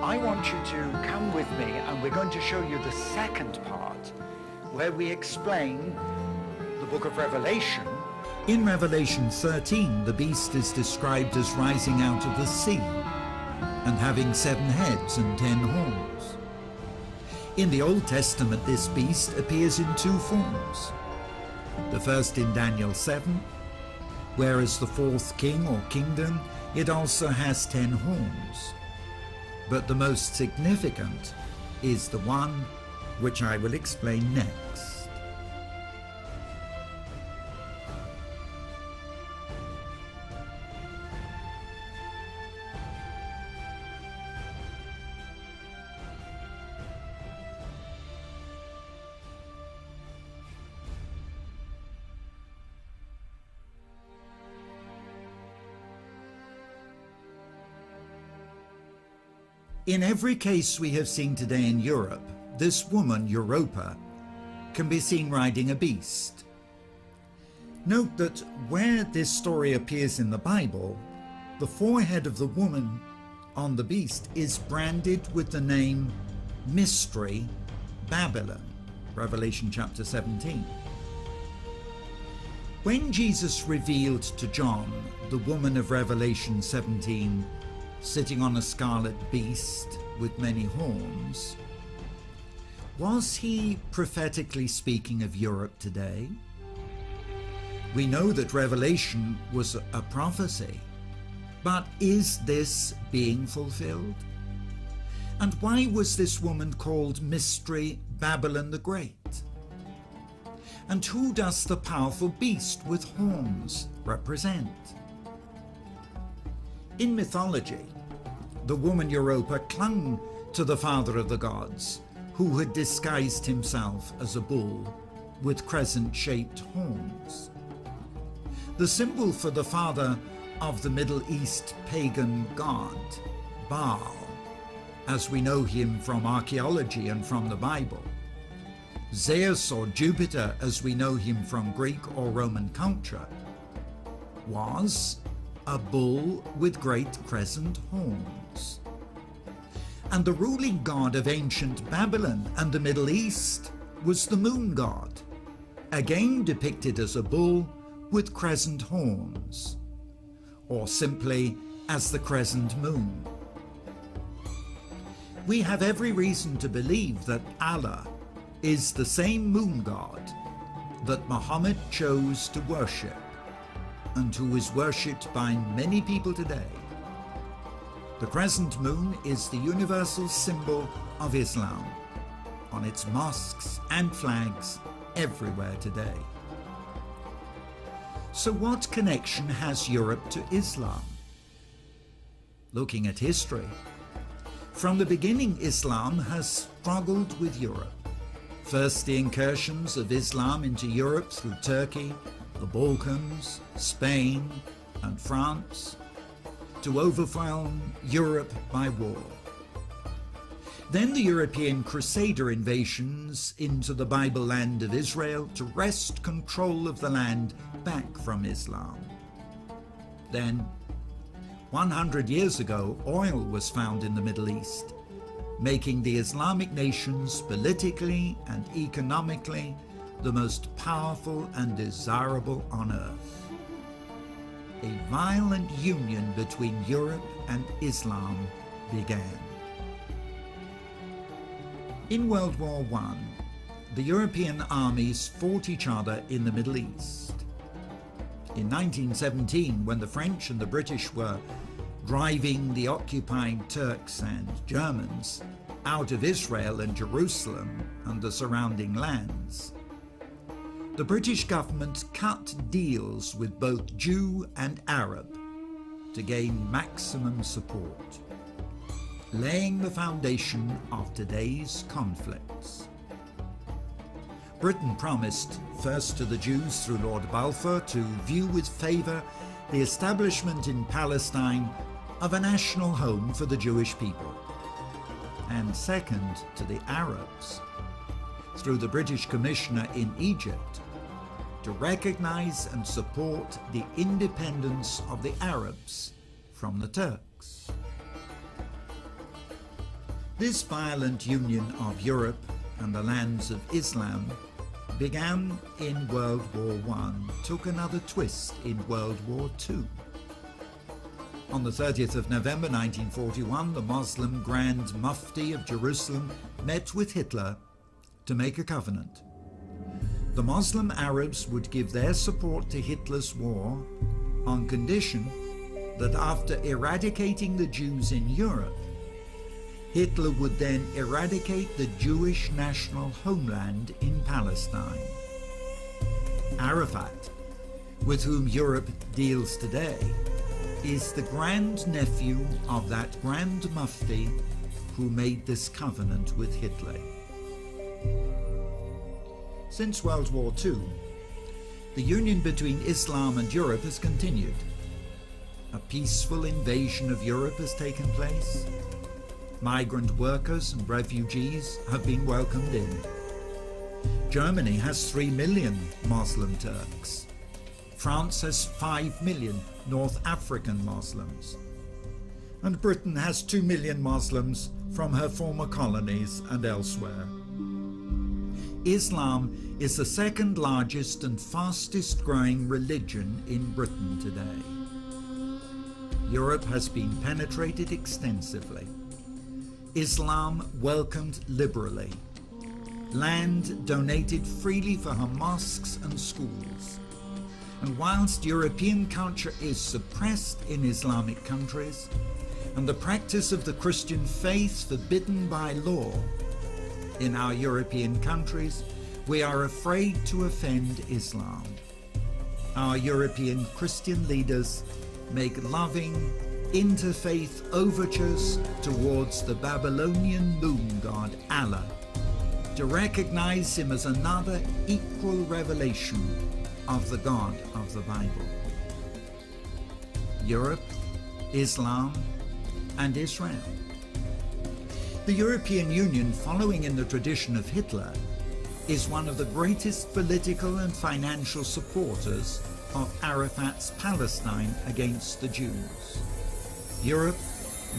I want you to come with me and we're going to show you the second part where we explain the book of Revelation. In Revelation 13, the beast is described as rising out of the sea and having 7 heads and 10 horns. In the Old Testament, this beast appears in 2 forms. The first in Daniel 7, whereas the 4th king or kingdom, it also has 10 horns. But the most significant is the one which I will explain next. In every case we have seen today in Europe, this woman, Europa, can be seen riding a beast. Note that where this story appears in the Bible, the forehead of the woman on the beast is branded with the name Mystery Babylon, Revelation chapter 17. When Jesus revealed to John the woman of Revelation 17 sitting on a scarlet beast with many horns, was he prophetically speaking of Europe today? We know that Revelation was a prophecy, but is this being fulfilled? And why was this woman called Mystery Babylon the Great? And who does the powerful beast with horns represent? In mythology, the woman Europa clung to the father of the gods, who had disguised himself as a bull with crescent-shaped horns. The symbol for the father of the Middle East pagan god, Baal, as we know him from archaeology and from the Bible, Zeus or Jupiter as we know him from Greek or Roman culture, was a bull with great crescent horns. And the ruling god of ancient Babylon and the Middle East was the moon god, again depicted as a bull with crescent horns, or simply as the crescent moon. We have every reason to believe that Allah is the same moon god that Muhammad chose to worship, and who is worshipped by many people today. The crescent moon is the universal symbol of Islam on its mosques and flags everywhere today. So what connection has Europe to Islam? Looking at history, from the beginning Islam has struggled with Europe. First the incursions of Islam into Europe through Turkey, the Balkans, Spain and France, to overwhelm Europe by war. Then the European Crusader invasions into the Bible land of Israel to wrest control of the land back from Islam. Then, 100 years ago, oil was found in the Middle East, making the Islamic nations politically and economically the most powerful and desirable on earth. A violent union between Europe and Islam began. In World War I, the European armies fought each other in the Middle East. In 1917, when the French and the British were driving the occupying Turks and Germans out of Israel and Jerusalem and the surrounding lands, the British government cut deals with both Jew and Arab to gain maximum support, laying the foundation of today's conflicts. Britain promised, first to the Jews through Lord Balfour, to view with favour the establishment in Palestine of a national home for the Jewish people, and second to the Arabs, through the British Commissioner in Egypt, to recognise and support the independence of the Arabs from the Turks. This violent union of Europe and the lands of Islam began in World War I, took another twist in World War II. On the 30th of November 1941, the Muslim Grand Mufti of Jerusalem met with Hitler to make a covenant. The Muslim Arabs would give their support to Hitler's war on condition that after eradicating the Jews in Europe, Hitler would then eradicate the Jewish national homeland in Palestine. Arafat, with whom Europe deals today, is the grandnephew of that Grand Mufti who made this covenant with Hitler. Since World War II, the union between Islam and Europe has continued. A peaceful invasion of Europe has taken place. Migrant workers and refugees have been welcomed in. Germany has 3 million Muslim Turks. France has 5 million North African Muslims. And Britain has 2 million Muslims from her former colonies and elsewhere. Islam is the second largest and fastest growing religion in Britain today. Europe has been penetrated extensively. Islam welcomed liberally. Land donated freely for her mosques and schools. And whilst European culture is suppressed in Islamic countries, and the practice of the Christian faith forbidden by law, in our European countries, we are afraid to offend Islam. Our European Christian leaders make loving, interfaith overtures towards the Babylonian moon god Allah, to recognize him as another equal revelation of the God of the Bible. Europe, Islam, and Israel. The European Union, following in the tradition of Hitler, is one of the greatest political and financial supporters of Arafat's Palestine against the Jews. Europe,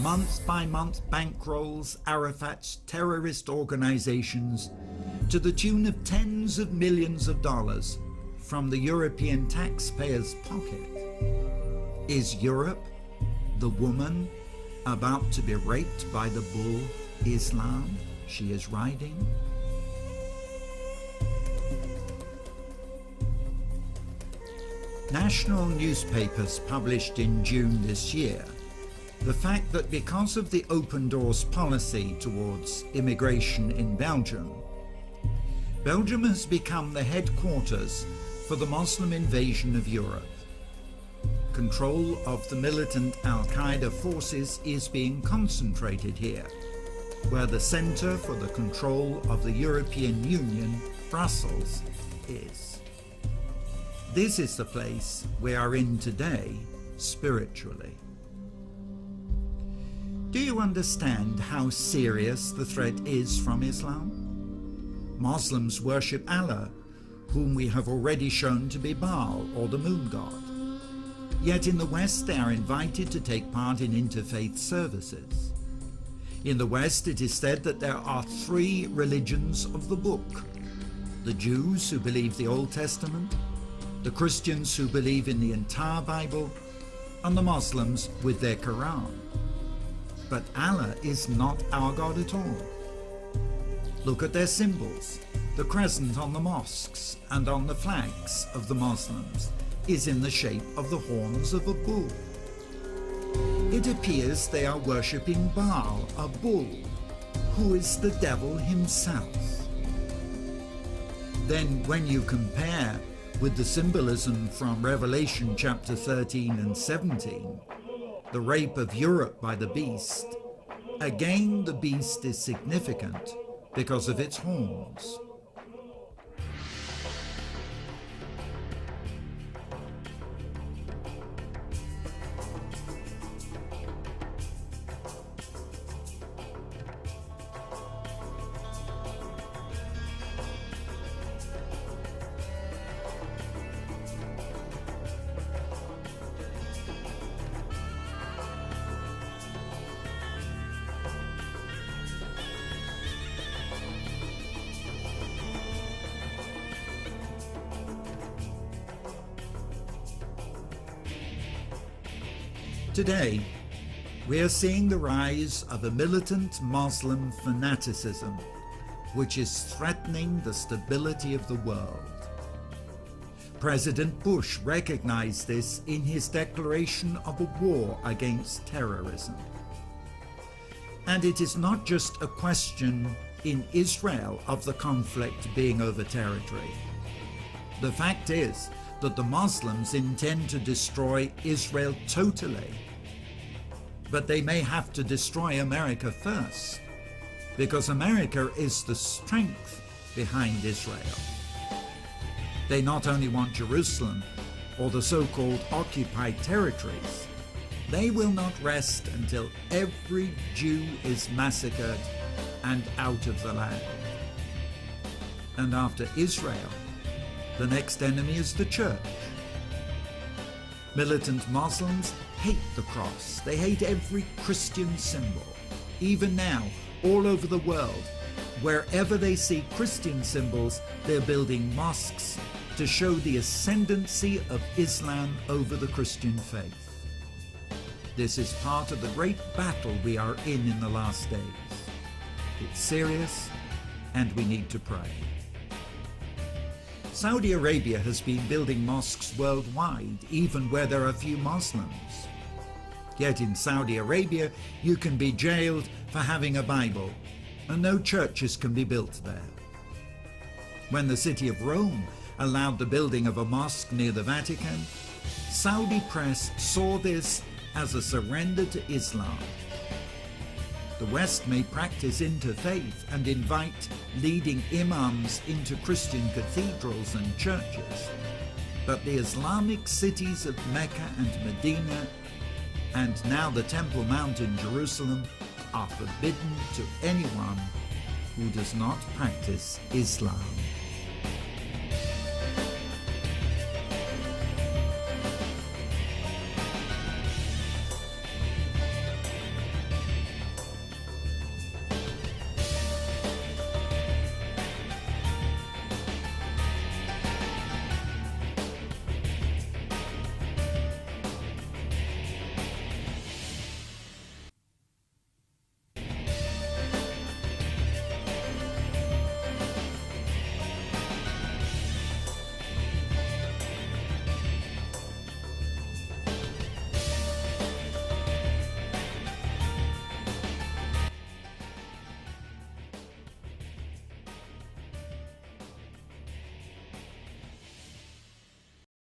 month by month, bankrolls Arafat's terrorist organizations to the tune of tens of millions of dollars from the European taxpayer's pocket. Is Europe, the woman about to be raped by the bull Islam she is riding? National newspapers published in June this year the fact that because of the open doors policy towards immigration in Belgium, Belgium has become the headquarters for the Muslim invasion of Europe. Control of the militant Al-Qaeda forces is being concentrated here, where the center for the control of the European Union, Brussels, is. This is the place we are in today, spiritually. Do you understand how serious the threat is from Islam? Muslims worship Allah, whom we have already shown to be Baal, or the moon god. Yet in the West they are invited to take part in interfaith services. In the West it is said that there are 3 religions of the book: the Jews who believe the Old Testament, the Christians who believe in the entire Bible, and the Muslims with their Quran. But Allah is not our God at all. Look at their symbols. The crescent on the mosques and on the flags of the Muslims is in the shape of the horns of a bull. It appears they are worshipping Baal, a bull, who is the devil himself. Then when you compare with the symbolism from Revelation chapter 13 and 17, the rape of Europe by the beast, again the beast is significant because of its horns. Today, we are seeing the rise of a militant Muslim fanaticism which is threatening the stability of the world. President Bush recognized this in his declaration of a war against terrorism. And it is not just a question in Israel of the conflict being over territory. The fact is that the Muslims intend to destroy Israel totally. But they may have to destroy America first, because America is the strength behind Israel. They not only want Jerusalem or the so-called occupied territories, they will not rest until every Jew is massacred and out of the land. And after Israel, the next enemy is the church. Militant Muslims hate the cross. They hate every Christian symbol. Even now, all over the world, wherever they see Christian symbols, they're building mosques to show the ascendancy of Islam over the Christian faith. This is part of the great battle we are in the last days. It's serious, and we need to pray. Saudi Arabia has been building mosques worldwide, even where there are few Muslims. Yet in Saudi Arabia, you can be jailed for having a Bible, and no churches can be built there. When the city of Rome allowed the building of a mosque near the Vatican, Saudi press saw this as a surrender to Islam. The West may practice interfaith and invite leading imams into Christian cathedrals and churches, but the Islamic cities of Mecca and Medina, and now the Temple Mount in Jerusalem, are forbidden to anyone who does not practice Islam.